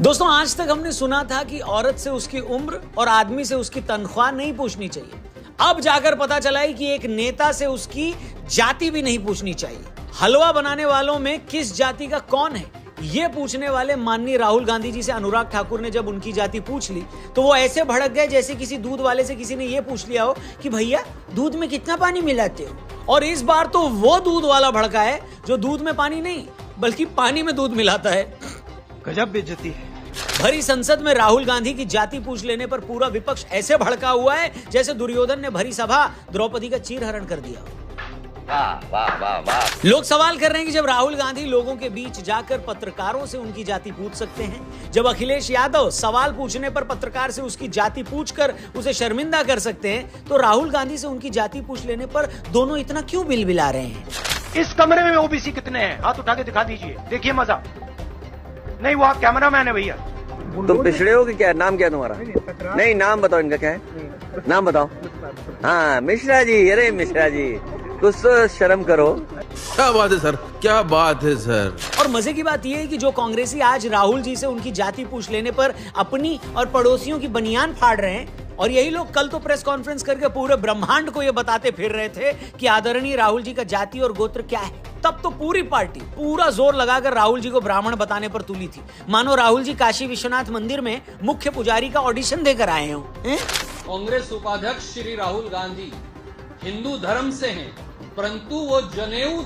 दोस्तों, आज तक हमने सुना था कि औरत से उसकी उम्र और आदमी से उसकी तनख्वाह नहीं पूछनी चाहिए। अब जाकर पता चला है कि एक नेता से उसकी जाति भी नहीं पूछनी चाहिए। हलवा बनाने वालों में किस जाति का कौन है, ये पूछने वाले माननीय राहुल गांधी जी से अनुराग ठाकुर ने जब उनकी जाति पूछ ली तो वो ऐसे भड़क गए जैसे किसी दूध वाले से किसी ने ये पूछ लिया हो कि भैया दूध में कितना पानी मिलाते हो। और इस बार तो वो दूध वाला भड़का है जो दूध में पानी नहीं बल्कि पानी में दूध मिलाता है। गजब बेइज्जती है। भरी संसद में राहुल गांधी की जाति पूछ लेने पर पूरा विपक्ष ऐसे भड़का हुआ है जैसे दुर्योधन ने भरी सभा द्रौपदी का चीरहरण कर दिया। वाह वाह वाह वाह। लोग सवाल कर रहे हैं कि जब राहुल गांधी लोगों के बीच जाकर पत्रकारों से उनकी जाति पूछ सकते हैं, जब अखिलेश यादव सवाल पूछने पर पत्रकार से उसकी जाति पूछकर उसे शर्मिंदा कर सकते हैं, तो राहुल गांधी से उनकी जाति पूछ लेने पर दोनों इतना क्यों बिलबिला रहे हैं? इस कमरे में ओबीसी कितने हैं? हाथ उठा के दिखा दीजिए, देखिए मजा। नहीं, वो आप कैमरामैन है भैया। तुम पिछड़े हो कि क्या? नाम क्या तुम्हारा? नहीं, नाम बताओ इनका क्या है, नाम बताओ। हाँ, मिश्रा जी। अरे मिश्रा जी, कुछ तो शर्म करो। क्या बात है सर, क्या बात है सर। और मजे की बात यह है कि जो कांग्रेसी आज राहुल जी से उनकी जाति पूछ लेने पर अपनी और पड़ोसियों की बनियान फाड़ रहे हैं, और यही लोग कल तो प्रेस कॉन्फ्रेंस करके पूरे ब्रह्मांड को ये बताते फिर रहे थे कि आदरणीय राहुल जी का जाति और गोत्र क्या है, तब तो पूरी पार्टी पूरा जोर लगाकर राहुल जी को ब्राह्मण बताने पर तुली थी, मानो राहुल जी काशी विश्वनाथ मंदिर में मुख्य पुजारी का ऑडिशन देकर आए हो। कांग्रेस उपाध्यक्ष श्री राहुल गांधी हिंदू धर्म से हैं, परंतु वो जनेऊ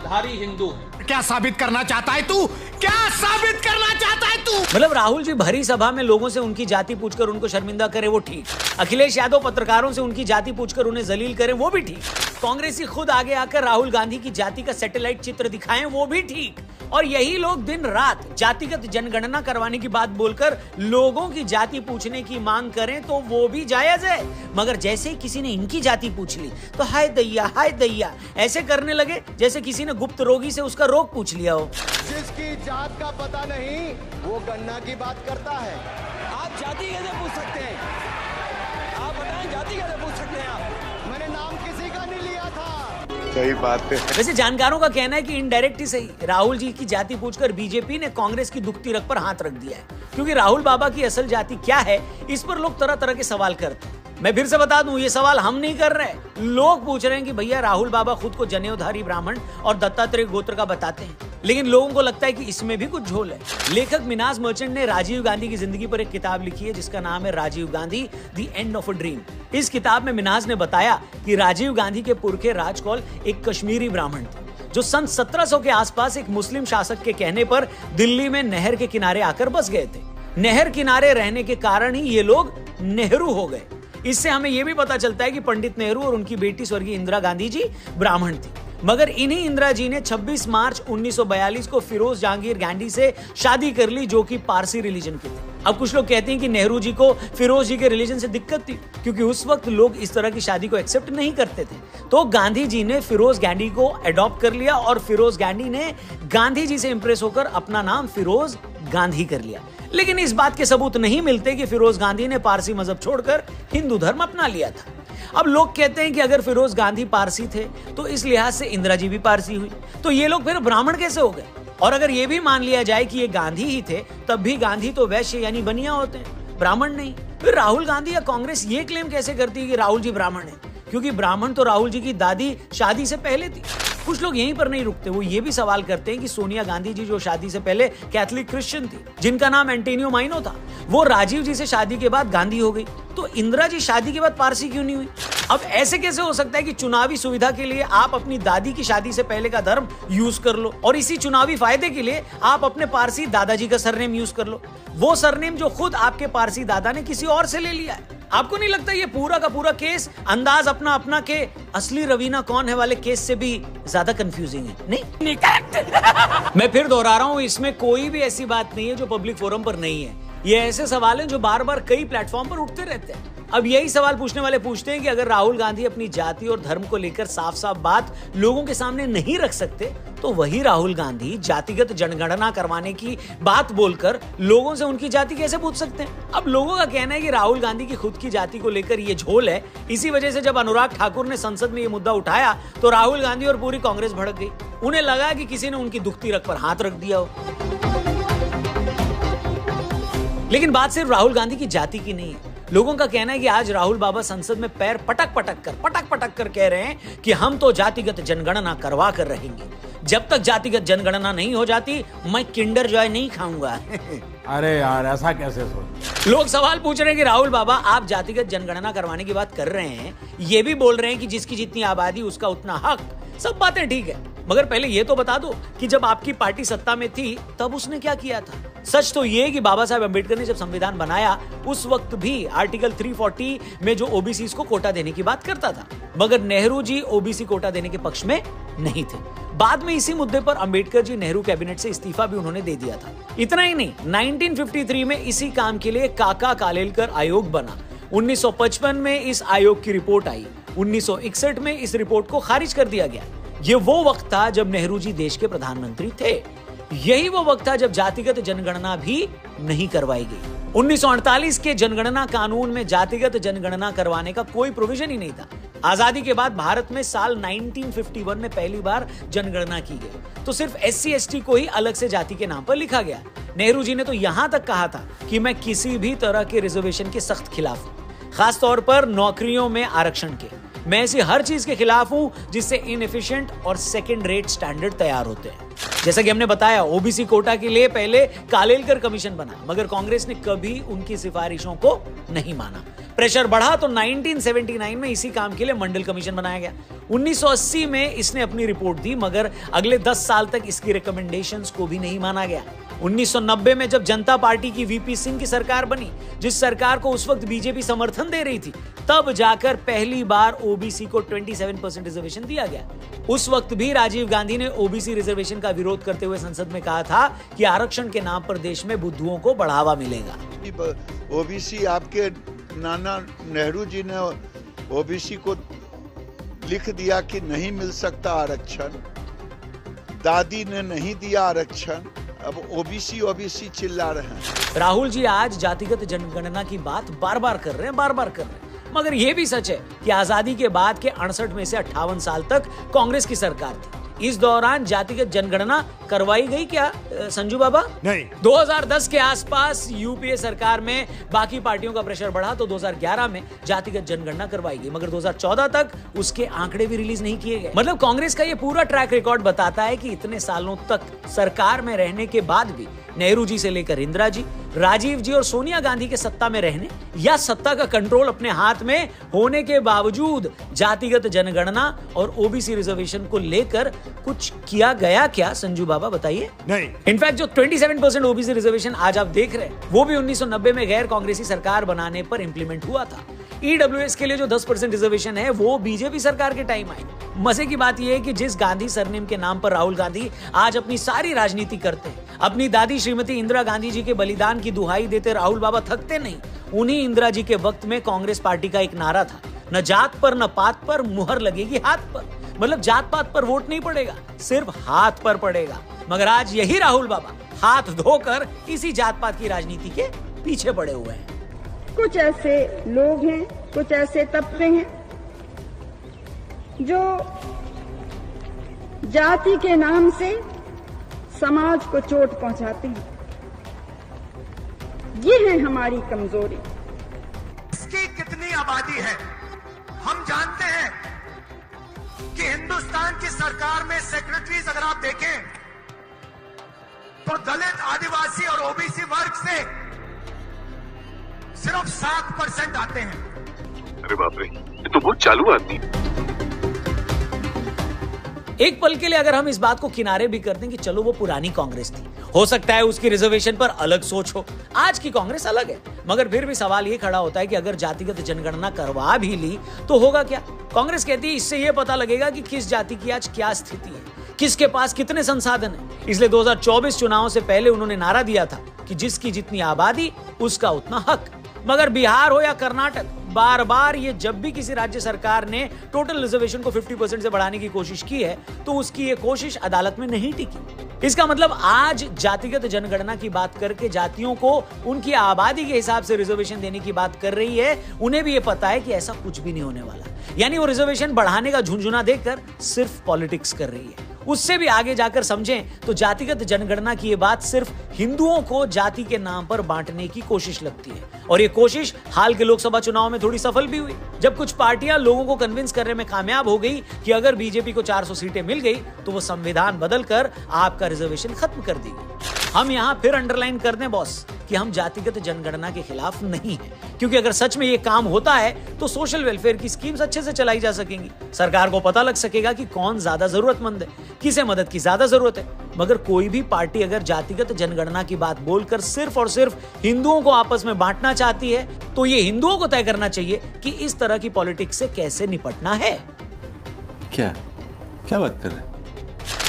धारी हिंदू हैं। क्या साबित करना चाहता है तू? क्या साबित करना चाहता है तू? मतलब राहुल जी भरी सभा में लोगों से उनकी जाति पूछकर उनको शर्मिंदा करे वो ठीक, अखिलेश यादव पत्रकारों से उनकी जाति पूछकर उन्हें जलील करे वो भी ठीक, कांग्रेसी खुद आगे आकर राहुल गांधी की जाति का सैटेलाइट चित्र दिखाएं वो भी ठीक, और यही लोग दिन रात जातिगत जनगणना करवाने की बात बोलकर लोगों की जाति पूछने की मांग करें तो वो भी जायज है। मगर जैसे ही किसी ने इनकी जाति पूछ ली तो हाय दैया ऐसे करने लगे जैसे किसी ने गुप्त रोगी से उसका रोग पूछ लिया हो। जिसकी जात का पता नहीं वो गन्ना की बात करता है। आप जाति कैसे पूछ सकते हैं? आप बताएं, जाति कैसे पूछ सकते हैं आप? मैंने नाम किसी का नहीं लिया था। सही बात है। वैसे जानकारों का कहना है कि इनडायरेक्ट ही सही राहुल जी की जाति पूछकर बीजेपी ने कांग्रेस की दुखती रग पर हाथ रख दिया है, क्योंकि राहुल बाबा की असल जाति क्या है इस पर लोग तरह तरह के सवाल करते हैं। मैं फिर से बता दूं, ये सवाल हम नहीं कर रहे, लोग पूछ रहे हैं कि भैया राहुल बाबा खुद को जनेऊधारी ब्राह्मण और दत्तात्रेय गोत्र का बताते हैं, लेकिन लोगों को लगता है कि इसमें भी कुछ झोल है। लेखक मिनाज मर्चेंट ने राजीव गांधी की जिंदगी पर एक किताब लिखी है जिसका नाम है Rajiv Gandhi the end of a dream. इस किताब में मिनाज ने बताया कि राजीव गांधी के पुरखे राजकौल एक कश्मीरी ब्राह्मण थे जो सन 1700 के आसपास एक मुस्लिम शासक के कहने पर दिल्ली में नहर के किनारे आकर बस गए थे। नहर किनारे रहने के कारण ही ये लोग नेहरू हो गए। इससे हमें यह भी पता चलता है कि पंडित नेहरू और उनकी बेटी स्वर्गीय इंदिरा गांधी जी ब्राह्मण थी, मगर इन्हीं इंदिरा जी ने 26 मार्च 1942 को फिरोज जहांगीर गांधी से शादी कर ली जो कि पारसी रिलीजन के थे। अब कुछ लोग कहते हैं कि नेहरू जी को फिरोज जी के रिलीजन से दिक्कत थी क्योंकि उस वक्त लोग इस तरह की शादी को एक्सेप्ट नहीं करते थे, तो गांधी जी ने फिरोज गांधी को अडॉप्ट कर लिया और फिरोज गांधी ने गांधी जी से इंप्रेस होकर अपना नाम फिरोज गांधी कर लिया। लेकिन इस बात के सबूत नहीं मिलते कि फिरोज गांधी ने पारसी मजहब छोड़कर हिंदू धर्म अपना लिया था। अब लोग कहते हैं कि अगर फिरोज गांधी पारसी थे तो इस लिहाज से इंदिरा जी भी पारसी हुई, तो ये लोग फिर ब्राह्मण कैसे हो गए? और अगर ये भी मान लिया जाए कि ये गांधी ही थे, तब भी गांधी तो वैश्य यानी बनिया होते हैं, ब्राह्मण नहीं। फिर राहुल गांधी या कांग्रेस ये क्लेम कैसे करती है कि राहुल जी ब्राह्मण है, क्योंकि ब्राह्मण तो राहुल जी की दादी शादी से पहले थी। कुछ लोग यहीं पर नहीं रुकते, वो ये भी सवाल करते हैं कि सोनिया गांधी जी जो शादी से पहले कैथोलिक क्रिश्चियन थी, जिनका नाम एंटोनियो माइनो था, वो राजीव जी से शादी के बाद गांधी हो गई, तो इंदिरा जी शादी के बाद पारसी क्यों नहीं हुई? अब ऐसे कैसे हो सकता है कि चुनावी सुविधा के लिए आप अपनी दादी की शादी से पहले का धर्म यूज कर लो और इसी चुनावी फायदे के लिए आप अपने पारसी दादाजी का सरनेम यूज कर लो, वो सरनेम जो खुद आपके पारसी दादा ने किसी और से ले लिया है? आपको नहीं लगता ये पूरा का पूरा केस अंदाज अपना अपना के असली रवीना कौन है वाले केस से भी ज्यादा कंफ्यूजिंग है? नहीं मैं फिर दोहरा रहा हूं, इसमें कोई भी ऐसी बात नहीं है जो पब्लिक फोरम पर नहीं है। ये ऐसे सवाल हैं जो बार बार कई प्लेटफॉर्म पर उठते रहते हैं। अब यही सवाल पूछने वाले पूछते हैं कि अगर राहुल गांधी अपनी जाति और धर्म को लेकर साफ साफ बात लोगों के सामने नहीं रख सकते, तो वही राहुल गांधी जातिगत जनगणना करवाने की बात बोलकर लोगों से उनकी जाति कैसे पूछ सकते हैं? अब लोगों का कहना है कि राहुल गांधी की खुद की जाति को लेकर ये झोल है। इसी वजह से जब अनुराग ठाकुर ने संसद में ये मुद्दा उठाया तो राहुल गांधी और पूरी कांग्रेस भड़क गई। उन्हें लगा कि किसी ने उनकी दुखती रग पर हाथ रख दिया हो। लेकिन बात सिर्फ राहुल गांधी की जाति की नहीं है। लोगों का कहना है कि आज राहुल बाबा संसद में पैर पटक पटक कर कह रहे हैं कि हम तो जातिगत जनगणना करवा कर रहेंगे। जब तक जातिगत जनगणना नहीं हो जाती मैं किंडर जॉय नहीं खाऊंगा। अरे यार ऐसा कैसे सोच। लोग सवाल पूछ रहे हैं कि राहुल बाबा आप जातिगत जनगणना करवाने की बात कर रहे हैं, ये भी बोल रहे हैं कि जिसकी जितनी आबादी उसका उतना हक। सब बातें ठीक है, मगर पहले ये तो बता दो कि जब आपकी पार्टी सत्ता में थी तब उसने क्या किया था। सच तो ये कि बाबा साहब अम्बेडकर ने जब संविधान बनाया उस वक्त भी आर्टिकल 340 में जो ओबीसी को कोटा देने की बात करता था, मगर नेहरू जी ओबीसी कोटा देने के पक्ष में नहीं थे। बाद में इसी मुद्दे पर अंबेडकर जी नेहरू कैबिनेट से इस्तीफा भी उन्होंने दे दिया था। इतना ही नहीं, 1953 में इसी काम के लिए काका कालेलकर आयोग बना। 1955 में इस आयोग की रिपोर्ट आई। 1961 में इस रिपोर्ट को खारिज कर दिया गया। ये वो वक्त था जब नेहरू जी देश के प्रधानमंत्री थे। यही वो वक्त था जब जातिगत जनगणना भी नहीं करवाई गई। 1948 के जनगणना कानून में जातिगत जनगणना करवाने का कोई प्रोविजन ही नहीं था। आजादी के बाद भारत में साल 1951 में पहली बार जनगणना की गई तो सिर्फ SC ST को ही अलग से जाति के नाम पर लिखा गया। नेहरू जी ने तो यहां तक कहा था कि मैं किसी भी तरह के रिजर्वेशन के सख्त खिलाफ हूं, खासतौर पर नौकरियों में आरक्षण के। मैं ऐसी हर चीज के खिलाफ हूं जिससे इनएफिशिएंट और सेकंड रेट स्टैंडर्ड तैयार होते हैं। जैसा कि हमने बताया, ओबीसी कोटा के लिए पहले कालेलकर कमीशन बना, मगर कांग्रेस ने कभी उनकी सिफारिशों को नहीं माना। प्रेशर बढ़ा तो 1979 में इसी काम के लिए मंडल कमीशन बनाया गया। 1980 में इसने अपनी रिपोर्ट दी, मगर अगले 10 साल तक इसकी रिकमेंडेशंस को भी नहीं माना गया। 1990 में जब जनता पार्टी की वीपी सिंह की सरकार बनी, जिस सरकार को उस वक्त बीजेपी समर्थन दे रही थी, तब जाकर पहली बार ओबीसी को 27% रिजर्वेशन दिया गया। उस वक्त भी राजीव गांधी ने ओबीसी रिजर्वेशन का विरोध करते हुए संसद में कहा था कि आरक्षण के नाम पर देश में बुद्धुओं को बढ़ावा मिलेगा। ओबीसी आपके नाना नेहरू जी ने ओबीसी को लिख दिया कि नहीं मिल सकता आरक्षण, दादी ने नहीं दिया आरक्षण, अब ओबीसी चिल्ला रहे हैं। राहुल जी आज जातिगत जनगणना की बात बार बार कर रहे हैं, मगर यह भी सच है कि आजादी के बाद के 68 में से 58 साल तक कांग्रेस की सरकार थी। इस दौरान जातिगत जनगणना करवाई गई क्या संजू बाबा? नहीं। 2010 के आसपास यूपीए सरकार में बाकी पार्टियों का प्रेशर बढ़ा तो 2011 में जातिगत जनगणना करवाई गई, मगर 2014 तक उसके आंकड़े भी रिलीज नहीं किए गए। मतलब कांग्रेस का ये पूरा ट्रैक रिकॉर्ड बताता है कि इतने सालों तक सरकार में रहने के बाद भी नेहरू जी से लेकर इंदिरा जी, राजीव जी और सोनिया गांधी के सत्ता में रहने या सत्ता का कंट्रोल अपने हाथ में होने के बावजूद जातिगत जनगणना और ओबीसी रिजर्वेशन को लेकर कुछ किया गया क्या संजू बाबा, बताइए? नहीं। इनफैक्ट जो 27% ओबीसी रिजर्वेशन आज आप देख रहे हैं वो भी 1990 में गैर कांग्रेसी सरकार बनाने पर इंप्लीमेंट हुआ था। ईडब्ल्यूएस के लिए जो 10% रिजर्वेशन है वो बीजेपी सरकार के टाइम आई। मजे की बात यह है कि जिस गांधी सरनेम के नाम पर राहुल गांधी आज अपनी सारी राजनीति करते हैं, अपनी दादी श्रीमती इंदिरा गांधी जी के बलिदान की दुहाई देते राहुल बाबा थकते नहीं। उन्हीं इंदिरा जी के वक्त में कांग्रेस पार्टी का एक नारा था, न जात पर न पात पर मुहर लगेगी हाथ पर। मतलब जात पात पर वोट नहीं पड़ेगा, सिर्फ हाथ पर पड़ेगा। मगर आज यही राहुल बाबा हाथ धोकर इसी जात पात की राजनीति के पीछे पड़े हुए हैं। कुछ ऐसे लोग हैं, कुछ ऐसे तबके हैं जो जाति के नाम से समाज को चोट पहुंचाते हैं। ये है हमारी कमजोरी। इसकी कितनी आबादी है हम जानते हैं कि हिंदुस्तान की सरकार में सेक्रेटरीज अगर आप देखें तो दलित, आदिवासी और ओबीसी वर्ग से सिर्फ 7% आते हैं। अरे बाप रे, ये तो बहुत चालू आदमी। एक पल के लिए अगर हम इस बात को किनारे भी कर दें कि चलो वो पुरानी कांग्रेस थी, हो सकता है उसकी रिजर्वेशन पर अलग सोच हो, आज की कांग्रेस अलग है, मगर फिर भी सवाल ये खड़ा होता है कि अगर जातिगत जनगणना करवा भी ली तो होगा क्या? कांग्रेस कहती है इससे ये पता लगेगा कि किस जाति की आज क्या स्थिति है, किसके पास कितने संसाधन है। इसलिए 2024 चुनाव से पहले उन्होंने नारा दिया था कि जिसकी जितनी आबादी उसका उतना हक। मगर बिहार हो या कर्नाटक, बार बार ये जब भी किसी राज्य सरकार ने टोटल रिजर्वेशन को 50% से बढ़ाने की कोशिश की है तो उसकी ये कोशिश अदालत में नहीं टिकी। इसका मतलब आज जातिगत जनगणना की बात करके जातियों को उनकी आबादी के हिसाब से रिजर्वेशन देने की बात कर रही है, उन्हें भी ये पता है कि ऐसा कुछ भी नहीं होने वाला। यानी वो रिजर्वेशन बढ़ाने का झुंझुना देखकर सिर्फ पॉलिटिक्स कर रही है। उससे भी आगे जाकर समझें तो जातिगत जनगणना की ये बात सिर्फ हिंदुओं को जाति के नाम पर बांटने की कोशिश लगती है, और ये कोशिश हाल के लोकसभा चुनाव में थोड़ी सफल भी हुई, जब कुछ पार्टियां लोगों को कन्विंस करने में कामयाब हो गई कि अगर बीजेपी को 400 सीटें मिल गई तो वो संविधान बदलकर आपका रिजर्वेशन खत्म कर देगी। हम यहां फिर अंडरलाइन कर दें बॉस कि हम जातिगत जनगणना के खिलाफ नहीं हैं, क्योंकि अगर सच में ये काम होता है तो सोशल वेलफेयर की स्कीम्स अच्छे से चलाई जा सकेंगी, सरकार को पता लग सकेगा कि कौन ज्यादा जरूरतमंद है, किसे मदद की ज्यादा जरूरत है। मगर कोई भी पार्टी अगर जातिगत जनगणना की बात बोलकर सिर्फ और सिर्फ हिंदुओं को आपस में बांटना चाहती है तो ये हिंदुओं को तय करना चाहिए कि इस तरह की पॉलिटिक्स से कैसे निपटना है। क्या बात कर रहे हैं?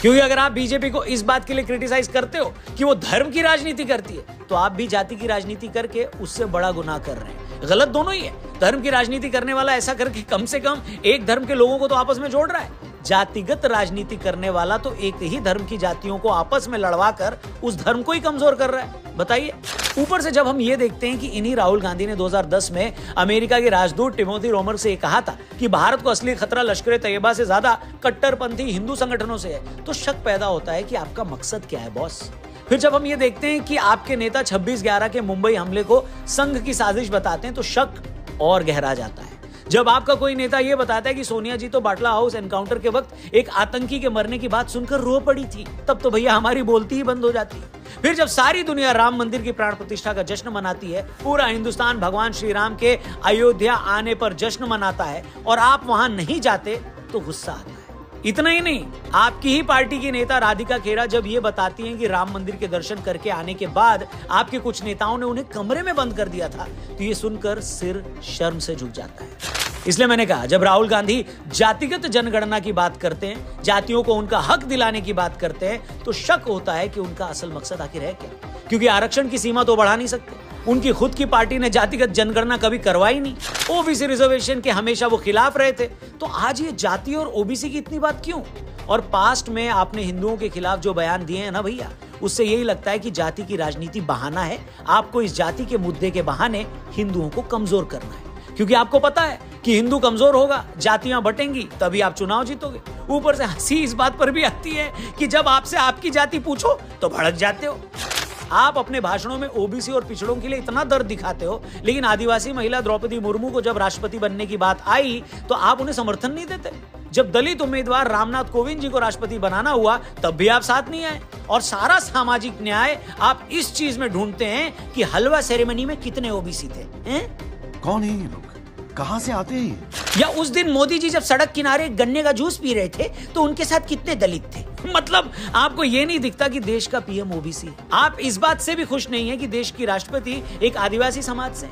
क्योंकि अगर आप बीजेपी को इस बात के लिए क्रिटिसाइज करते हो कि वो धर्म की राजनीति करती है, तो आप भी जाति की राजनीति करके उससे बड़ा गुनाह कर रहे हैं। गलत दोनों ही है। धर्म की राजनीति करने वाला ऐसा करके कम से कम एक धर्म के लोगों को तो आपस में जोड़ रहा है। जातिगत राजनीति करने वाला तो एक ही धर्म की जातियों को आपस में लड़वाकर उस धर्म को ही कमजोर कर रहा है। बताइए। ऊपर से जब हम ये देखते हैं कि इन्हीं राहुल गांधी ने 2010 में अमेरिका के राजदूत टिमोथी रोमर से कहा था कि भारत को असली खतरा लश्कर तैयबा से ज्यादा कट्टरपंथी हिंदू संगठनों से है, तो शक पैदा होता है कि आपका मकसद क्या है बॉस। फिर जब हम ये देखते हैं कि आपके नेता 26/11 के मुंबई हमले को संघ की साजिश बताते हैं, तो शक और गहरा जाता है। जब आपका कोई नेता यह बताता है कि सोनिया जी तो बाटला हाउस एनकाउंटर के वक्त एक आतंकी के मरने की बात सुनकर रो पड़ी थी, तब तो भैया हमारी बोलती ही बंद हो जाती है। फिर जब सारी दुनिया राम मंदिर की प्राण प्रतिष्ठा का जश्न मनाती है, पूरा हिंदुस्तान भगवान श्री राम के अयोध्या आने पर जश्न मनाता है और आप वहां नहीं जाते, तो गुस्सा आता है। इतना ही नहीं, आपकी ही पार्टी की नेता राधिका खेरा जब ये बताती हैं कि राम मंदिर के दर्शन करके आने के बाद आपके कुछ नेताओं ने उन्हें कमरे में बंद कर दिया था, तो ये सुनकर सिर शर्म से झुक जाता है। इसलिए मैंने कहा, जब राहुल गांधी जातिगत जनगणना की बात करते हैं, जातियों को उनका हक दिलाने की बात करते हैं, तो शक होता है कि उनका असल मकसद आखिर है क्या। क्योंकि आरक्षण की सीमा तो बढ़ा नहीं सकते, उनकी खुद की पार्टी ने जातिगत जनगणना कभी करवाई नहीं, ओबीसी रिजर्वेशन के हमेशा वो खिलाफ रहे थे, तो आज ये जाति और ओबीसी की इतनी बात क्यों। और पास्ट में आपने हिंदुओं के खिलाफ जो बयान दिए हैं ना भैया, उससे यही लगता है कि जाति की राजनीति बहाना है, आपको इस जाति के मुद्दे के बहाने हिंदुओं को कमजोर करना है। क्योंकि आपको पता है कि हिंदू कमजोर होगा, जातियां बटेंगी, तभी आप चुनाव जीतोगे। ऊपर से हंसी इस बात पर भी आती है कि जब आपसे आपकी जाति पूछो तो भड़क जाते हो। आप अपने भाषणों में ओबीसी और पिछड़ों के लिए इतना दर्द दिखाते हो, लेकिन आदिवासी महिला द्रौपदी मुर्मू को जब राष्ट्रपति बनने की बात आई तो आप उन्हें समर्थन नहीं देते। जब दलित उम्मीदवार रामनाथ कोविंद जी को राष्ट्रपति बनाना हुआ, तब भी आप साथ नहीं आए। और सारा सामाजिक न्याय आप इस चीज में ढूंढते हैं कि हलवा सेरेमनी में कितने ओबीसी थे। कौन है ये लोग, कहां से आते हैं? या उस दिन मोदी जी जब सड़क किनारे गन्ने का जूस पी रहे थे तो उनके साथ कितने दलित थे। मतलब आपको ये नहीं दिखता कि देश का पीएम ओबीसी है। आप इस बात से भी खुश नहीं है कि देश की राष्ट्रपति एक आदिवासी समाज से,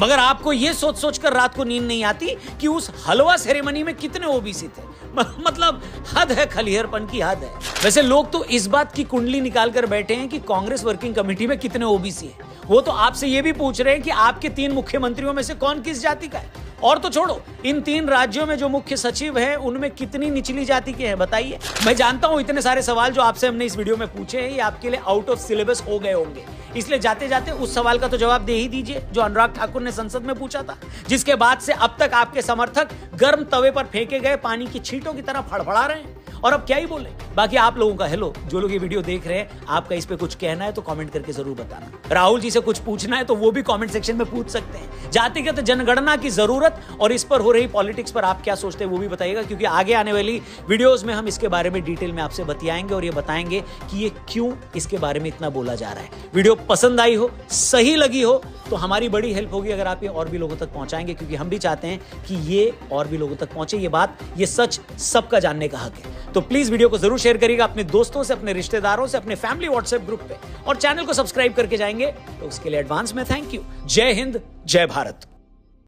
मगर आपको ये सोच सोचकर रात को नींद नहीं आती कि उस हलवा सेरेमनी में कितने ओबीसी थे। मतलब हद है, खलिहरपन की हद है। वैसे लोग तो इस बात की कुंडली निकाल कर बैठे हैं कि कांग्रेस वर्किंग कमेटी में कितने ओबीसी है। वो तो आपसे ये भी पूछ रहे हैं कि आपके 3 मुख्यमंत्रियों में से कौन किस जाति का है। और तो छोड़ो, इन 3 राज्यों में जो मुख्य सचिव हैं उनमें कितनी निचली जाति के हैं, बताइए। मैं जानता हूं इतने सारे सवाल जो आपसे हमने इस वीडियो में पूछे हैं, ये आपके लिए आउट ऑफ सिलेबस हो गए होंगे, इसलिए जाते जाते उस सवाल का तो जवाब दे ही दीजिए जो अनुराग ठाकुर ने संसद में पूछा था, जिसके बाद से अब तक आपके समर्थक गर्म तवे पर फेंके गए पानी की छींटों की तरह फड़फड़ा रहे हैं। और अब क्या ही बोले। बाकी आप लोगों का हेलो, जो लोग ये वीडियो देख रहे हैं, आपका इस पे कुछ कहना है तो कमेंट करके जरूर बताना। राहुल जी से कुछ पूछना है तो वो भी कमेंट सेक्शन में पूछ सकते हैं। जातिगत जनगणना की जरूरत और इस पर हो रही पॉलिटिक्स पर आप क्या सोचते हैं वो भी बताइएगा, क्योंकि आगे आने वाली वीडियोस में हम इसके बारे में डिटेल में आपसे बतियाएंगे और ये बताएंगे कि ये क्यों इसके बारे में इतना बोला जा रहा है। वीडियो पसंद आई हो, सही लगी हो, तो हमारी बड़ी हेल्प होगी अगर आप ये और भी लोगों तक पहुंचाएंगे, क्योंकि हम भी चाहते हैं कि ये और भी लोगों तक पहुंचे। ये बात, ये सच सबका जानने का हक है। तो प्लीज वीडियो को जरूर शेयर करिएगा अपने दोस्तों से, अपने रिश्तेदारों से, अपने फैमिली व्हाट्सएप ग्रुप पे, और चैनल को सब्सक्राइब करके जाएंगे तो उसके लिए एडवांस में थैंक यू। जय हिंद, जय भारत।